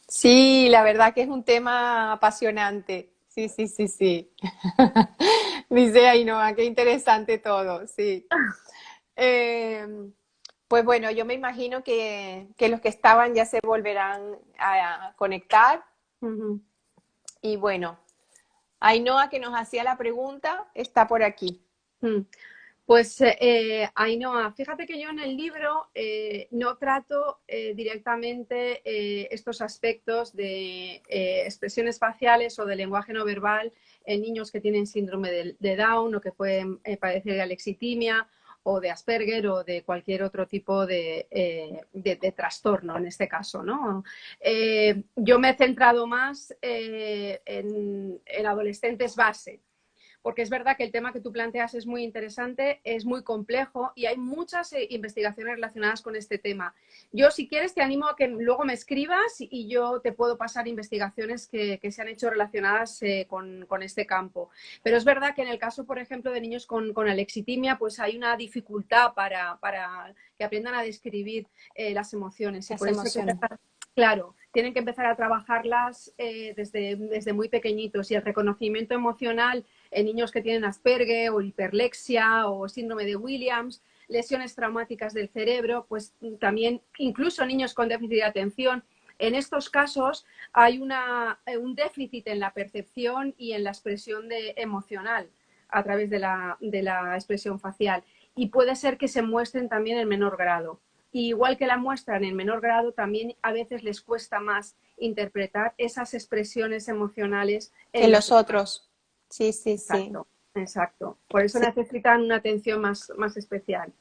Sí, la verdad que es un tema apasionante. Sí, sí, sí, sí. Dice Ainhoa, qué interesante todo, sí. Eh, pues bueno, yo me imagino que los que estaban ya se volverán a conectar. Ujú. Y bueno, Ainhoa, que nos hacía la pregunta, está por aquí. Mm. Pues Ainhoa, fíjate que yo en el libro no trato directamente estos aspectos de expresiones faciales o de lenguaje no verbal en niños que tienen síndrome de Down o que pueden padecer de alexitimia o de Asperger o de cualquier otro tipo de trastorno en este caso, ¿no? Yo me he centrado más en adolescentes base, porque es verdad que el tema que tú planteas es muy interesante, es muy complejo y hay muchas investigaciones relacionadas con este tema. Yo, si quieres, te animo a que luego me escribas y yo te puedo pasar investigaciones que se han hecho relacionadas con este campo. Pero es verdad que en el caso, por ejemplo, de niños con alexitimia, pues hay una dificultad para que aprendan a describir las emociones y Las por eso hay que emociones. empezar. Claro, tienen que empezar a trabajarlas desde muy pequeñitos y el reconocimiento emocional en niños que tienen Asperger o hiperlexia o síndrome de Williams, lesiones traumáticas del cerebro, pues también incluso niños con déficit de atención. En estos casos hay un déficit en la percepción y en la expresión emocional a través de la expresión facial y puede ser que se muestren también en menor grado. Y igual que la muestran en menor grado, también a veces les cuesta más interpretar esas expresiones emocionales Que en los los demás. otros. Sí, sí, sí. Exacto, exacto. Por eso Sí, necesitan una atención más especial.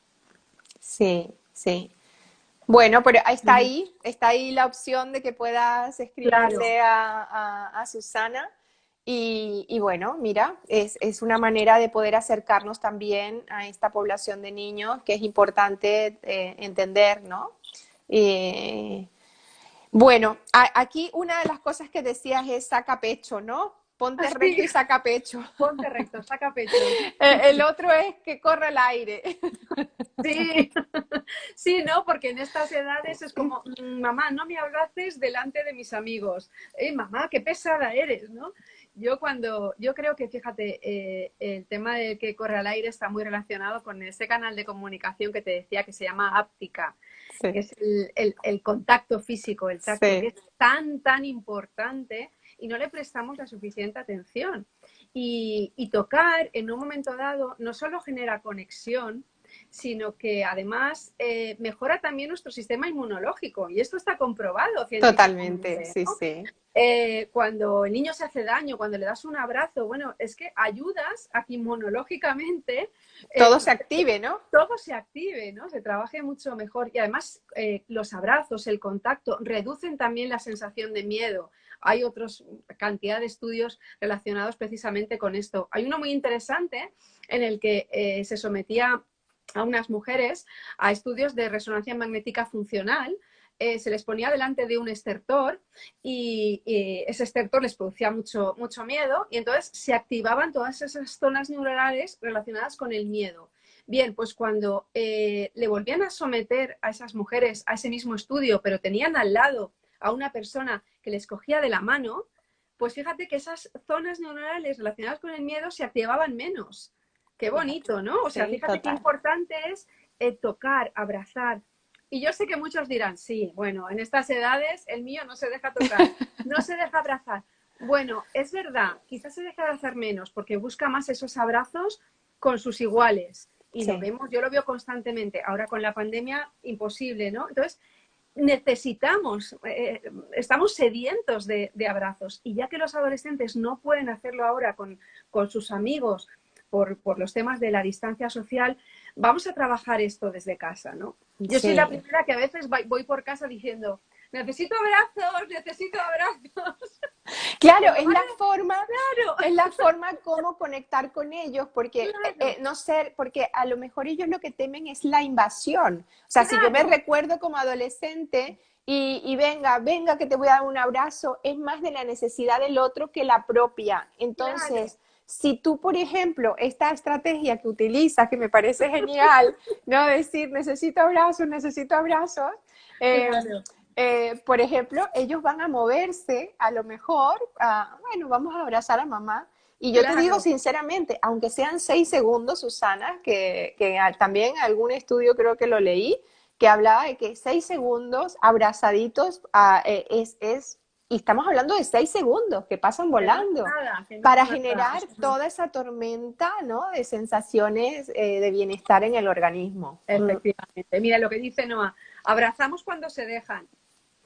sí, sí. Bueno, pero Ujú. está ahí la opción de que puedas Claro, escribirle a Susana. Y bueno, mira, es una manera de poder acercarnos también a esta población de niños que es importante entender, ¿no? Eh, bueno, aquí una de las cosas que decías es saca pecho, ¿no? Ponte recto así, y saca pecho. ponte recto, saca pecho. El otro es que corre el aire. Sí, sí, ¿no? Porque en estas edades es como, mamá, no me abraces delante de mis amigos. Mamá, qué pesada eres, ¿no? Yo creo que, fíjate, el tema de que corre al aire está muy relacionado con ese canal de comunicación que te decía que se llama áptica, que Sí, es el contacto físico, el tacto, que sí, es tan importante y no le prestamos la suficiente atención. Y tocar en un momento dado no solo genera conexión, sino que además mejora también nuestro sistema inmunológico. Y esto está comprobado totalmente, científicamente, sí, ¿no? sí. Cuando el niño se hace daño, cuando le das un abrazo, bueno, es que ayudas a que inmunológicamente Todo eh, se active, ¿no? todo se active, ¿no? Se trabaje mucho mejor. Y además los abrazos, el contacto, reducen también la sensación de miedo. Hay otros cantidad de estudios relacionados precisamente con esto. Hay uno muy interesante en el que se sometía a unas mujeres a estudios de resonancia magnética funcional. Se les ponía delante de un estertor y ese estertor les producía mucho miedo y entonces se activaban todas esas zonas neuronales relacionadas con el miedo. Bien, pues cuando le volvían a someter a esas mujeres a ese mismo estudio, pero tenían al lado a una persona que les cogía de la mano, pues fíjate que esas zonas neuronales relacionadas con el miedo se activaban menos. Qué Fíjate, bonito, ¿no? O sea, sí, fíjate qué total. importante es tocar, abrazar. Y yo sé que muchos dirán, sí, bueno, en estas edades el mío no se deja tocar, no se deja abrazar. Bueno, es verdad, quizás se deja abrazar menos porque busca más esos abrazos con sus iguales. Y lo Sí, vemos, yo lo veo constantemente. Ahora con la pandemia, imposible, ¿no? Entonces, necesitamos, estamos sedientos de abrazos. Y ya que los adolescentes no pueden hacerlo ahora con sus amigos por los temas de la distancia social, vamos a trabajar esto desde casa, ¿no? Yo soy la sí. primera que a veces voy por casa diciendo, necesito abrazos, necesito abrazos. Claro, Como vale, claro, es la forma como conectar con ellos, porque claro, no ser, porque a lo mejor ellos lo que temen es la invasión. O sea, si yo me claro, recuerdo como adolescente y venga, venga que te voy a dar un abrazo, es más de la necesidad del otro que la propia. claro, Entonces, si tú, por ejemplo, esta estrategia que utilizas, que me parece genial, ¿no? Decir, necesito abrazos, eh, claro. por ejemplo, ellos van a moverse, a lo mejor, bueno, vamos a abrazar a mamá. Y yo te digo Claro, sinceramente, aunque sean 6 segundos, Susana, que también algún estudio creo que lo leí, que hablaba de que 6 segundos abrazaditos y estamos hablando de 6 segundos que pasan volando, que no es para nada. generar toda esa tormenta, ¿no? De sensaciones de bienestar en el organismo. Efectivamente. Mira lo que dice Noah, abrazamos cuando se dejan.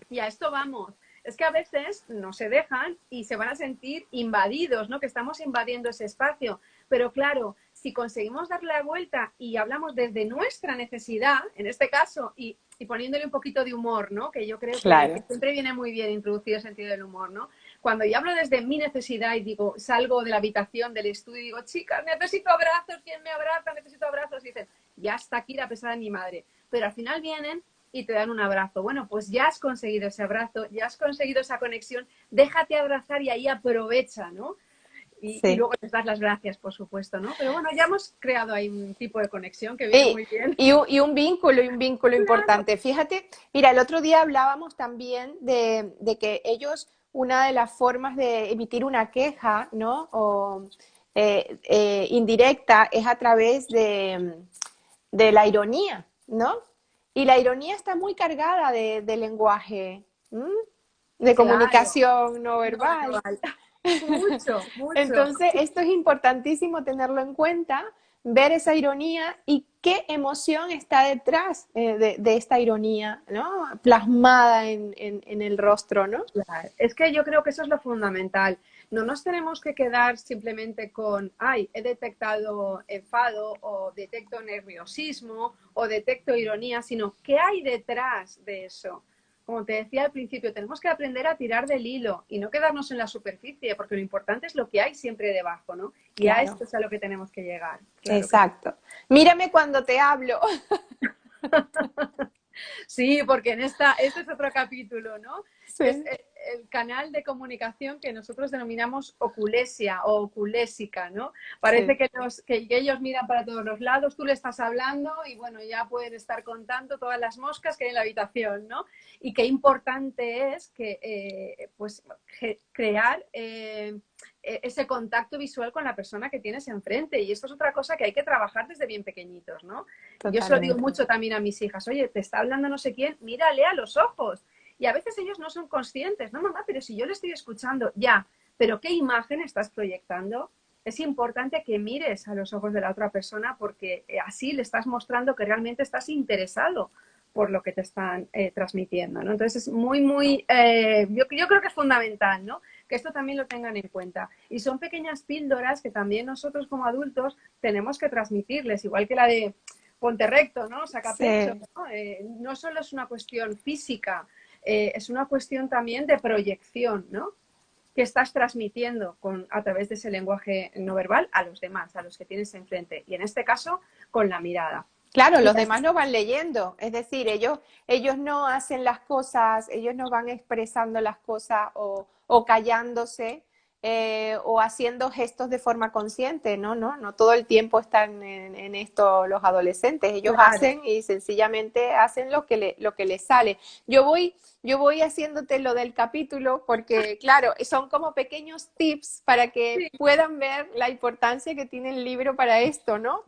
Y a esto vamos. Es que a veces no se dejan y se van a sentir invadidos, ¿no? Que estamos invadiendo ese espacio. Pero claro, si conseguimos darle la vuelta y hablamos desde nuestra necesidad, en este caso, y poniéndole un poquito de humor, ¿no? Que yo creo que Claro. siempre viene muy bien introducir el sentido del humor, ¿no? Cuando yo hablo desde mi necesidad y digo, salgo de la habitación, del estudio y digo, chicas, necesito abrazos, ¿quién me abraza? Necesito abrazos. Y dicen, ya está aquí la pesada de mi madre. Pero al final vienen y te dan un abrazo. Bueno, pues ya has conseguido ese abrazo, ya has conseguido esa conexión, déjate abrazar y ahí aprovecha, ¿no? Y Sí. luego les das las gracias, por supuesto, ¿no? Pero bueno, ya hemos creado ahí un tipo de conexión que viene Y, muy bien. y un vínculo Claro. importante. Fíjate, mira, el otro día hablábamos también de que ellos, una de las formas de emitir una queja, ¿no? O indirecta es a través de la ironía, ¿no? Y la ironía está muy cargada de lenguaje, ¿m? De Claro, comunicación no no verbal. verbal. Mucho, mucho. Entonces, esto es importantísimo tenerlo en cuenta, ver esa ironía y qué emoción está detrás de esta ironía, ¿no? Plasmada en el rostro, ¿no? Claro. Es que yo creo que eso es lo fundamental. No nos tenemos que quedar simplemente con, ay, he detectado enfado o detecto nerviosismo o detecto ironía, sino qué hay detrás de eso. Como te decía al principio, tenemos que aprender a tirar del hilo y no quedarnos en la superficie, porque lo importante es lo que hay siempre debajo, ¿no? Y a Claro, esto es a lo que tenemos que llegar. Claro que sí. exacto. Mírame cuando te hablo. Sí, porque este es otro capítulo, ¿no? Que es Sí, el canal de comunicación que nosotros denominamos oculesia o oculésica, ¿no? Parece sí. que ellos miran para todos los lados, tú le estás hablando y bueno, ya pueden estar contando todas las moscas que hay en la habitación, ¿no? Y qué importante es que, pues, crear ese contacto visual con la persona que tienes enfrente. Y esto es otra cosa que hay que trabajar desde bien pequeñitos, ¿no? Y yo se lo digo Totalmente. mucho también a mis hijas, oye, te está hablando no sé quién, mírale a los ojos. Y a veces ellos no son conscientes, no, mamá, pero si yo le estoy escuchando, ya, pero ¿qué imagen estás proyectando? Es importante que mires a los ojos de la otra persona porque así le estás mostrando que realmente estás interesado por lo que te están transmitiendo, ¿no? Entonces es yo creo que es fundamental, ¿no? Que esto también lo tengan en cuenta. Y son pequeñas píldoras que también nosotros como adultos tenemos que transmitirles, igual que la de ponte recto, ¿no? Saca pecho, Sí. ¿no? No solo es una cuestión física, es una cuestión también de proyección, ¿no? Que estás transmitiendo a través de ese lenguaje no verbal a los demás, a los que tienes enfrente. Y en este caso, con la mirada. Claro, Y los demás no van leyendo, es decir, ellos no hacen las cosas, ellos no van expresando las cosas o callándose o haciendo gestos de forma consciente, no, no, no todo el tiempo están en esto los adolescentes, ellos claro, hacen y sencillamente hacen lo que les sale. Yo voy haciéndote lo del capítulo porque, claro, son como pequeños tips para que sí, puedan ver la importancia que tiene el libro para esto, ¿no?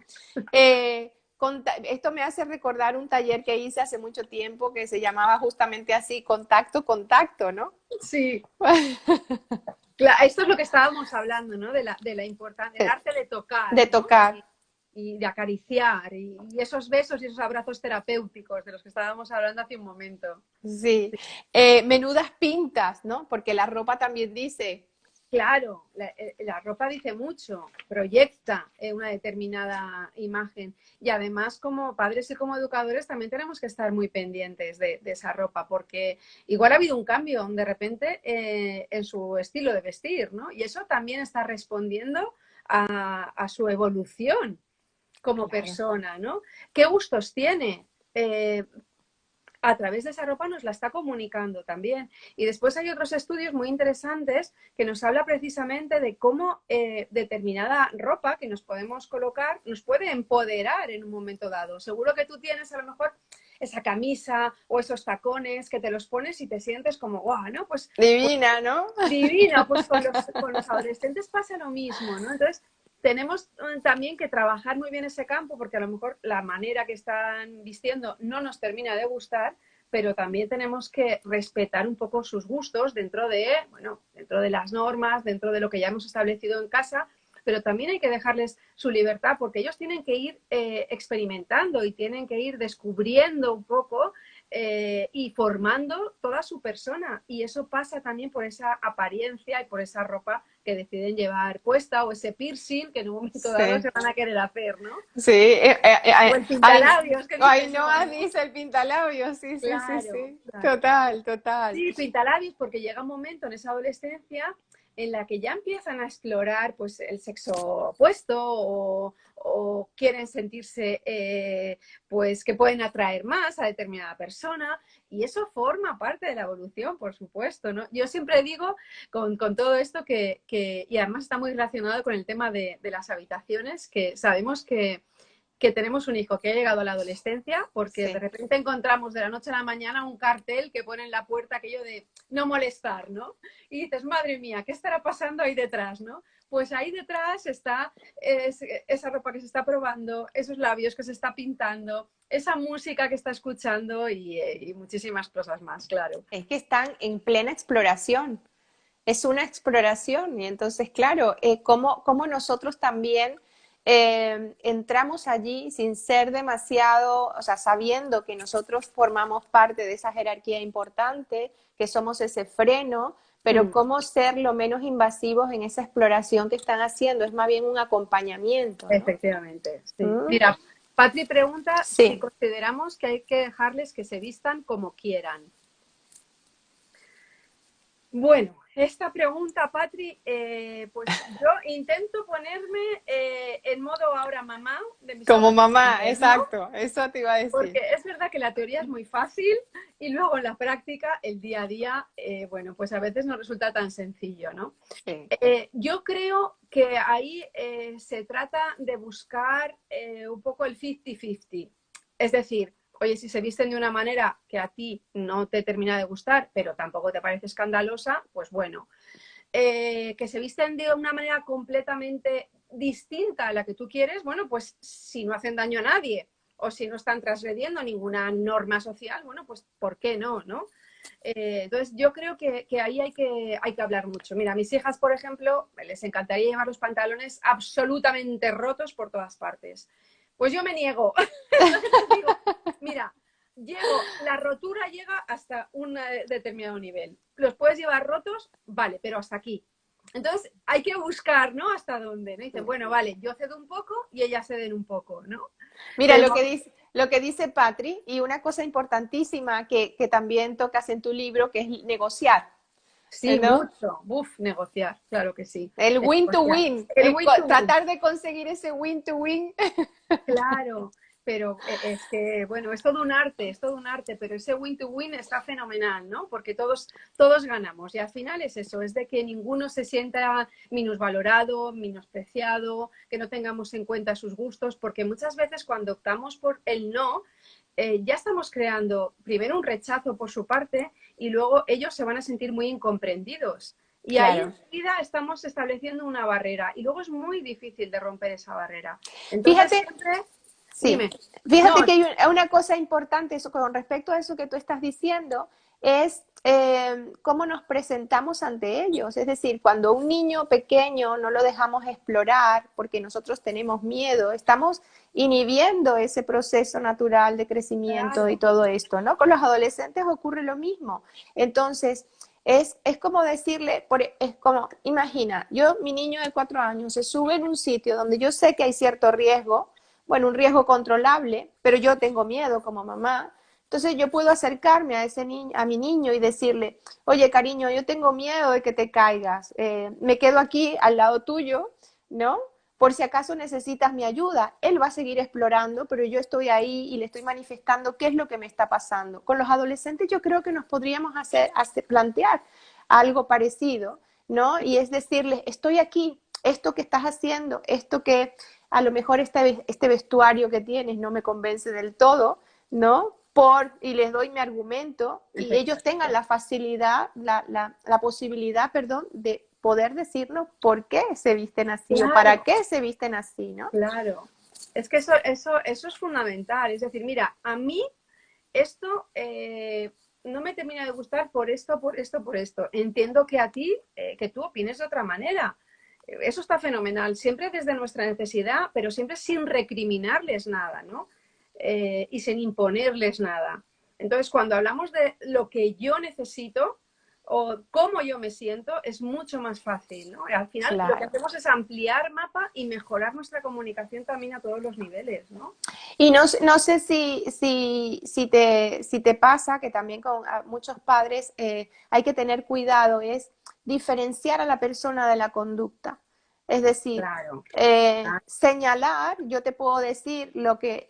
Esto me hace recordar un taller que hice hace mucho tiempo que se llamaba justamente así, contacto, contacto, ¿no? sí. Esto es lo que estábamos hablando, ¿no? De la importancia, del arte de tocar, De ¿no? tocar. Y de acariciar, y esos besos y esos abrazos terapéuticos de los que estábamos hablando hace un momento. Sí. Menudas pintas, ¿no? Porque la ropa también dice. Claro, la ropa dice mucho, proyecta una determinada imagen y además como padres y como educadores también tenemos que estar muy pendientes de esa ropa porque igual ha habido un cambio de repente en su estilo de vestir, ¿no? Y eso también está respondiendo a su evolución como Claro. persona, ¿no? ¿Qué gustos tiene? A través de esa ropa nos la está comunicando también. Y después hay otros estudios muy interesantes que nos habla precisamente de cómo determinada ropa que nos podemos colocar nos puede empoderar en un momento dado. Seguro que tú tienes a lo mejor esa camisa o esos tacones que te los pones y te sientes como, guau, ¿no? Pues Divina, ¿no? divina, pues con los adolescentes pasa lo mismo, ¿no? Entonces, tenemos también que trabajar muy bien ese campo porque a lo mejor la manera que están vistiendo no nos termina de gustar, pero también tenemos que respetar un poco sus gustos dentro de, bueno, dentro de las normas, dentro de lo que ya hemos establecido en casa, pero también hay que dejarles su libertad porque ellos tienen que ir experimentando y tienen que ir descubriendo un poco y formando toda su persona. Y eso pasa también por esa apariencia y por esa ropa que deciden llevar puesta o ese piercing que en un momento dado Sí. se van a querer hacer, ¿no? Sí, O el ay, pintalabios que ay, dices, no, no, ¿no? Anís, el pintalabios, sí, sí, sí, Claro, sí, claro. total, total. Sí, pintalabios, porque llega un momento en esa adolescencia en la que ya empiezan a explorar pues, el sexo opuesto o quieren sentirse pues que pueden atraer más a determinada persona y eso forma parte de la evolución, por supuesto, ¿no? Yo siempre digo con todo esto y además está muy relacionado con el tema de las habitaciones, que sabemos que tenemos un hijo que ha llegado a la adolescencia porque de Sí. repente encontramos de la noche a la mañana un cartel que pone en la puerta aquello de no molestar, ¿no? Y dices, madre mía, ¿qué estará pasando ahí detrás, no? Pues ahí detrás está esa ropa que se está probando, esos labios que se está pintando, esa música que está escuchando y muchísimas cosas más, claro. Es que están en plena exploración. Es una exploración y entonces, claro, cómo nosotros también entramos allí sin ser demasiado, o sea, sabiendo que nosotros formamos parte de esa jerarquía importante, que somos ese freno, pero Mm, cómo ser lo menos invasivos en esa exploración que están haciendo, es más bien un acompañamiento, ¿no? efectivamente, sí. ¿Mm? Mira, Patri pregunta si Sí, consideramos que hay que dejarles que se vistan como quieran. Bueno, esta pregunta, Patri, pues yo intento ponerme en modo ahora mamá de mis como mamá, adolescentes, ¿no? exacto, eso te iba a Porque decir. es verdad que la teoría es muy fácil y luego en la práctica, el día a día, bueno, pues a veces no resulta tan sencillo, ¿no? Sí, Yo creo que ahí se trata de buscar un poco el 50-50. Es decir, oye, si se visten de una manera que a ti no te termina de gustar, pero tampoco te parece escandalosa, pues bueno. Que se visten de una manera completamente distinta a la que tú quieres, bueno, pues si no hacen daño a nadie o si no están transgrediendo ninguna norma social, bueno, pues ¿por qué no? ¿No? Entonces, yo creo que ahí hay que hablar mucho. Mira, a mis hijas, por ejemplo, les encantaría llevar los pantalones absolutamente rotos por todas partes. Pues yo me niego. Entonces les digo, mira, la rotura llega hasta un determinado nivel. Los puedes llevar rotos, vale, pero hasta aquí. Entonces hay que buscar, ¿no? Hasta dónde, ¿no? Dicen, bueno, vale, yo cedo un poco y ellas ceden un poco, ¿no? mira Pero lo que dice Patri, y una cosa importantísima que también tocas en tu libro, que es negociar, sí, ¿no? mucho. Uf, negociar, claro que sí. El win to Negociar. win, El win to win. tratar de conseguir ese win to win. Claro, pero es que, bueno, es todo un arte, es todo un arte, pero ese win to win está fenomenal, ¿no? Porque todos ganamos y al final es eso, es de que ninguno se sienta minusvalorado, menospreciado, que no tengamos en cuenta sus gustos, porque muchas veces cuando optamos por el no, ya estamos creando primero un rechazo por su parte y luego ellos se van a sentir muy incomprendidos. Y ahí Claro. enseguida estamos estableciendo una barrera y luego es muy difícil de romper esa barrera. Entonces, Fíjate, siempre, sí, dime, no, fíjate que hay una cosa importante eso, con respecto a eso que tú estás diciendo, es cómo nos presentamos ante ellos. Es decir, cuando un niño pequeño no lo dejamos explorar porque nosotros tenemos miedo, estamos inhibiendo ese proceso natural de crecimiento y claro, todo esto, ¿no? Con los adolescentes ocurre lo mismo. Entonces, es como decirle, es como, imagina, mi niño de 4 años se sube en un sitio donde yo sé que hay cierto riesgo, bueno, un riesgo controlable, pero yo tengo miedo como mamá. Entonces yo puedo acercarme a ese niño, a mi niño y decirle, oye, cariño, yo tengo miedo de que te caigas, me quedo aquí al lado tuyo, ¿no? Por si acaso necesitas mi ayuda. Él va a seguir explorando, pero yo estoy ahí y le estoy manifestando qué es lo que me está pasando. Con los adolescentes yo creo que nos podríamos plantear algo parecido, ¿no? Y es decirles, estoy aquí, esto que estás haciendo, esto que a lo mejor este vestuario que tienes no me convence del todo, ¿no? y les doy mi argumento y ellos tengan la facilidad, la posibilidad, perdón, de poder decirnos por qué se visten así Claro, o para qué se visten así, ¿no? claro. Es que eso es fundamental. Es decir, mira, a mí esto no me termina de gustar por esto, por esto, por esto. Entiendo que a ti, que tú opines de otra manera. Eso está fenomenal, siempre desde nuestra necesidad, pero siempre sin recriminarles nada, ¿no? Y sin imponerles nada. Entonces, cuando hablamos de lo que yo necesito o cómo yo me siento, es mucho más fácil, ¿no? Al final lo que Claro. hacemos es ampliar mapa y mejorar nuestra comunicación también a todos los niveles, ¿no? Y no sé si te pasa que también con muchos padres hay que tener cuidado, es diferenciar a la persona de la conducta. Es decir, Claro. señalar, yo te puedo decir lo que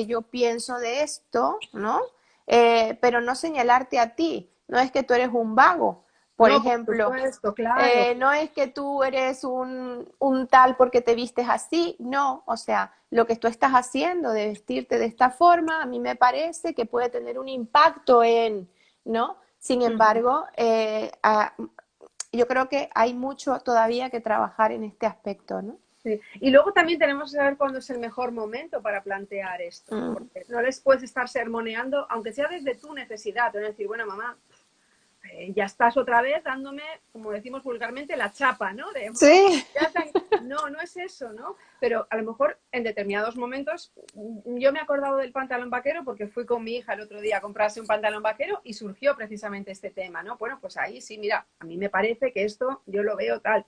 yo pienso de esto, ¿no? Pero no señalarte a ti. No es que tú eres un vago, por No, por ejemplo. supuesto, claro. No es que tú eres un tal porque te vistes así, no, o sea, lo que tú estás haciendo de vestirte de esta forma, a mí me parece que puede tener un impacto en, ¿no? Sin embargo, yo creo que hay mucho todavía que trabajar en este aspecto, ¿no? Sí. Y luego también tenemos que saber cuándo es el mejor momento para plantear esto, porque no les puedes estar sermoneando, aunque sea desde tu necesidad, te van a decir, bueno, mamá, ya estás otra vez dándome, como decimos vulgarmente, la chapa, ¿no? Sí. No, no es eso, ¿no? Pero a lo mejor en determinados momentos, yo me he acordado del pantalón vaquero porque fui con mi hija el otro día a comprarse un pantalón vaquero y surgió precisamente este tema, ¿no? Bueno, pues ahí sí, mira, a mí me parece que esto yo lo veo tal.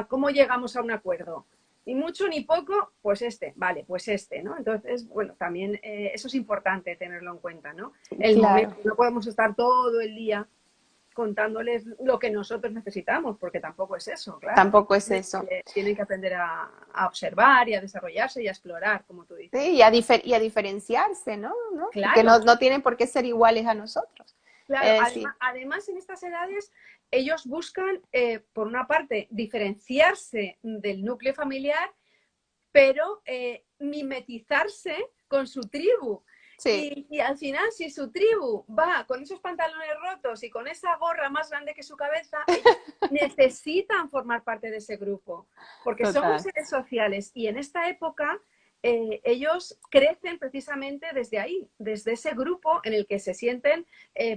¿Cómo llegamos a un acuerdo? Ni mucho ni poco, pues vale, pues ¿no? Entonces, bueno, también eso es importante tenerlo en cuenta, ¿no? El Claro. momento, no podemos estar todo el día contándoles lo que nosotros necesitamos, porque tampoco es eso, claro. Tampoco es eso. Tienen que aprender a observar y a desarrollarse y a explorar, como tú dices. Sí, y a diferenciarse, ¿no? ¿No? Que Claro, no tienen por qué ser iguales a nosotros. claro. Sí. Además, en estas edades, ellos buscan, por una parte, diferenciarse del núcleo familiar, pero mimetizarse con su tribu. Sí, Y al final, si su tribu va con esos pantalones rotos y con esa gorra más grande que su cabeza, ellos necesitan formar parte de ese grupo, porque somos total. seres sociales y en esta época ellos crecen precisamente desde ahí, desde ese grupo en el que se sienten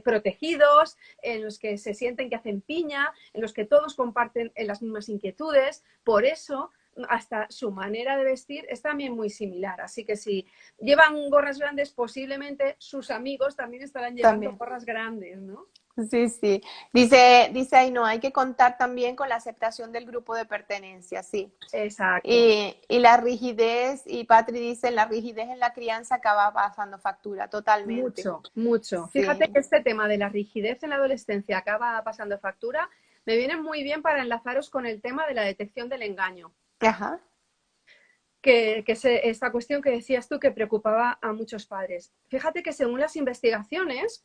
protegidos, en los que se sienten que hacen piña, en los que todos comparten las mismas inquietudes. Por eso hasta su manera de vestir es también muy similar. Así que si llevan gorras grandes, posiblemente sus amigos también estarán llevando También. gorras grandes, ¿no? Sí, sí. Dice ahí, no, hay que contar también con la aceptación del grupo de pertenencia, sí. Exacto. Y la rigidez, y Patri dice, la rigidez en la crianza acaba pasando factura, totalmente. Mucho, mucho. Fíjate Sí. que este tema de la rigidez en la adolescencia acaba pasando factura. Me viene muy bien para enlazaros con el tema de la detección del engaño. Ajá. Esta cuestión que decías tú que preocupaba a muchos padres. Fíjate que según las investigaciones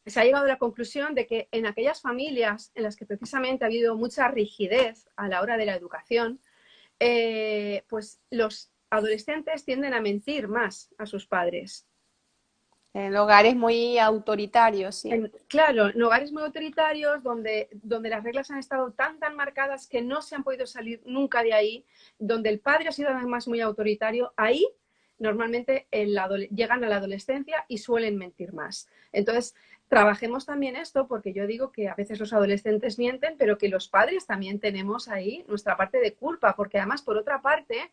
se ha llegado a la conclusión de que en aquellas familias en las que precisamente ha habido mucha rigidez a la hora de la educación, pues los adolescentes tienden a mentir más a sus padres. En hogares muy autoritarios, sí. Claro, en hogares muy autoritarios donde las reglas han estado tan marcadas que no se han podido salir nunca de ahí, donde el padre ha sido además muy autoritario, ahí normalmente llegan a la adolescencia y suelen mentir más. Entonces, trabajemos también esto porque yo digo que a veces los adolescentes mienten, pero que los padres también tenemos ahí nuestra parte de culpa, porque además, por otra parte,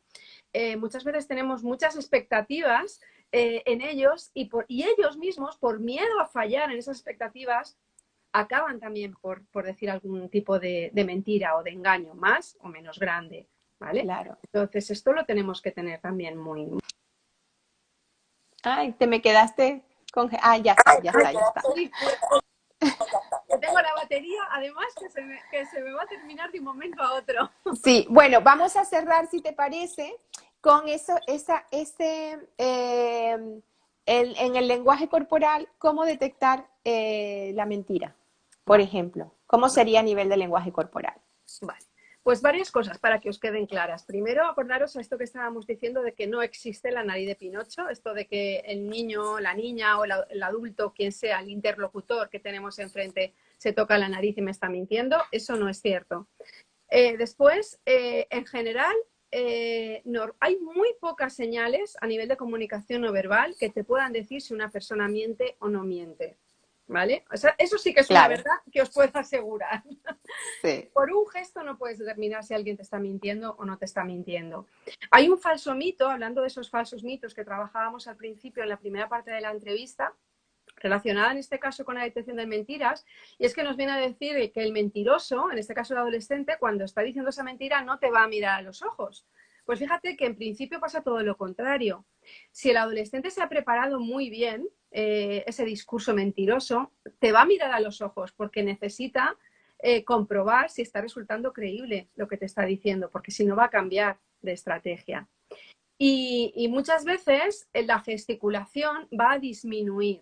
muchas veces tenemos muchas expectativas en ellos y ellos mismos, por miedo a fallar en esas expectativas, acaban también por decir algún tipo de mentira o de engaño, más o menos grande, ¿vale? Claro. Entonces, esto lo tenemos que tener también muy... Ay, te me quedaste con... Ah, ya está, ya está, ya está. Sí, yo tengo la batería, además, que se me va a terminar de un momento a otro. Sí, bueno, vamos a cerrar, si te parece, con eso, en el lenguaje corporal, cómo detectar la mentira, por Vale, ejemplo. ¿Cómo vale, sería a nivel de lenguaje corporal? vale. Pues varias cosas para que os queden claras. Primero, acordaros a esto que estábamos diciendo de que no existe la nariz de Pinocho, esto de que el niño, la niña o el adulto, quien sea el interlocutor que tenemos enfrente, se toca la nariz y me está mintiendo. Eso no es cierto. Después, en general, hay muy pocas señales a nivel de comunicación no verbal que te puedan decir si una persona miente o no miente. ¿Vale? O sea, eso sí que es una Claro, verdad que os puedo asegurar. sí. Por un gesto no puedes determinar si alguien te está mintiendo o no te está mintiendo. Hay un falso mito, hablando de esos falsos mitos que trabajábamos al principio en la primera parte de la entrevista, relacionada en este caso con la detección de mentiras, y es que nos viene a decir que el mentiroso, en este caso el adolescente, cuando está diciendo esa mentira no te va a mirar a los ojos. Pues fíjate que en principio pasa todo lo contrario. Si el adolescente se ha preparado muy bien ese discurso mentiroso, te va a mirar a los ojos porque necesita comprobar si está resultando creíble lo que te está diciendo, porque si no va a cambiar de estrategia. Y muchas veces la gesticulación va a disminuir.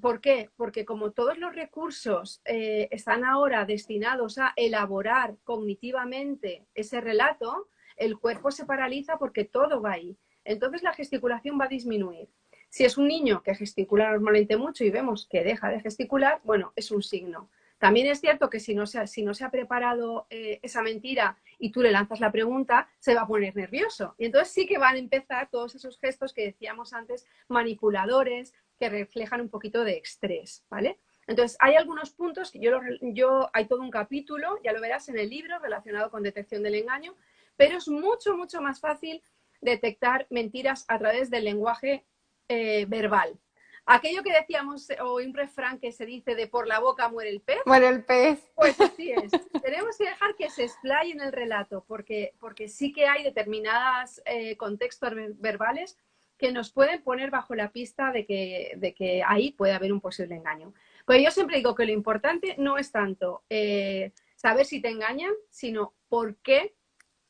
¿Por qué? Porque como todos los recursos están ahora destinados a elaborar cognitivamente ese relato, el cuerpo se paraliza porque todo va ahí. Entonces la gesticulación va a disminuir. Si es un niño que gesticula normalmente mucho y vemos que deja de gesticular, bueno, es un signo. También es cierto que si no se ha preparado esa mentira y tú le lanzas la pregunta, se va a poner nervioso. Y entonces sí que van a empezar todos esos gestos que decíamos antes, manipuladores, que reflejan un poquito de estrés, ¿vale? Entonces, hay algunos puntos que hay todo un capítulo, ya lo verás en el libro, relacionado con detección del engaño, pero es mucho, mucho más fácil detectar mentiras a través del lenguaje verbal. Aquello que decíamos, o un refrán que se dice de por la boca muere el pez, Bueno, el pez. pues así es. Tenemos que dejar que se explaye en el relato, porque sí que hay determinados contextos verbales que nos pueden poner bajo la pista de que ahí puede haber un posible engaño. Pues yo siempre digo que lo importante no es tanto saber si te engañan, sino por qué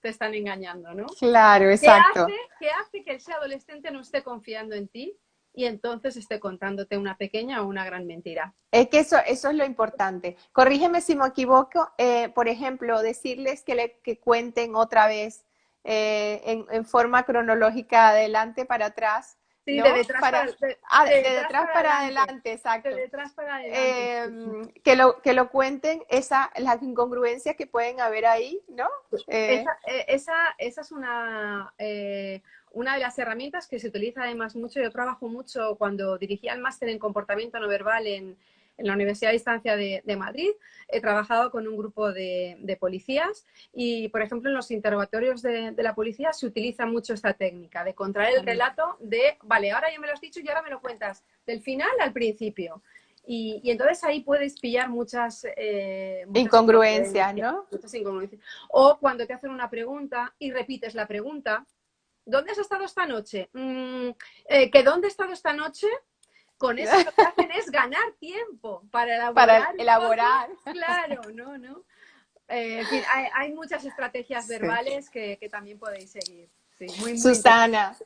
te están engañando, ¿no? Claro, exacto. ¿Qué hace que ese adolescente no esté confiando en ti y entonces esté contándote una pequeña o una gran mentira? Es que eso es lo importante. Corrígeme si me equivoco. Por ejemplo, decirles que cuenten otra vez en forma cronológica adelante para atrtrás, Sí, ¿no? De detrás detrás para para adelante. adelante, De exacto. detrás para adelante. Sí, sí. Que lo cuenten las incongruencias que pueden haber ahí, ¿no? Eh, Esa es una de las herramientas que se utiliza además mucho. Yo trabajo mucho cuando dirigía el máster en comportamiento no verbal en la Universidad de Distancia de Madrid. He trabajado con un grupo de policías y, por ejemplo, en los interrogatorios de la policía se utiliza mucho esta técnica de contraer el relato de, vale, ahora ya me lo has dicho y ahora me lo cuentas del final al principio. Y entonces ahí puedes pillar muchas incongruencias, incongruencias, ¿no? muchas incongruencias. O cuando te hacen una pregunta y repites la pregunta, ¿dónde has estado esta noche? ¿Que dónde he estado esta noche? Con eso lo que hacen es ganar tiempo para Para elaborar un poco. elaborar. Claro, no. En fin, hay muchas estrategias Sí. verbales que también podéis seguir. Sí, muy, muy interesante. Susana,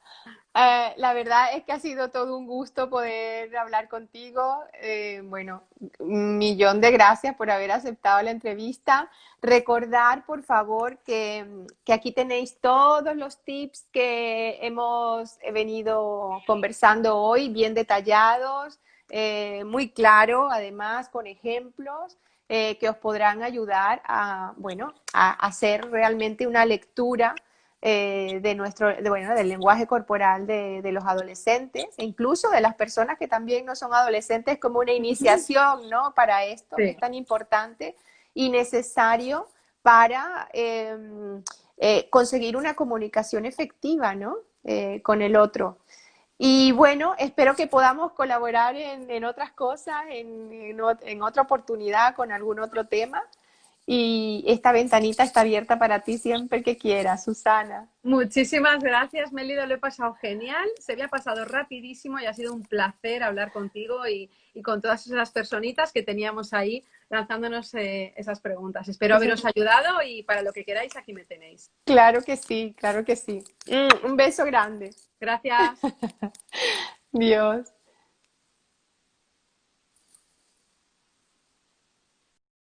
la verdad es que ha sido todo un gusto poder hablar contigo. Bueno, un millón de gracias por haber aceptado la entrevista. Recordar, por favor, que aquí tenéis todos los tips que hemos venido conversando hoy, bien detallados, muy claro, además con ejemplos. Que os podrán ayudar a, bueno, a hacer realmente una lectura del lenguaje corporal de los adolescentes, e incluso de las personas que también no son adolescentes, como una iniciación, ¿no? Para esto que es Sí. tan importante y necesario para conseguir una comunicación efectiva, ¿no? Con el otro. Y bueno, espero que podamos colaborar en otras cosas, en otra oportunidad con algún otro tema. Y esta ventanita está abierta para ti siempre que quieras, Susana. Muchísimas gracias, Melido, lo he pasado genial, se me ha pasado rapidísimo y ha sido un placer hablar contigo y con todas esas personitas que teníamos ahí lanzándonos esas preguntas. Espero haberos ayudado y para lo que queráis aquí me tenéis. Claro que sí, claro que sí. Un beso grande. Gracias. Dios.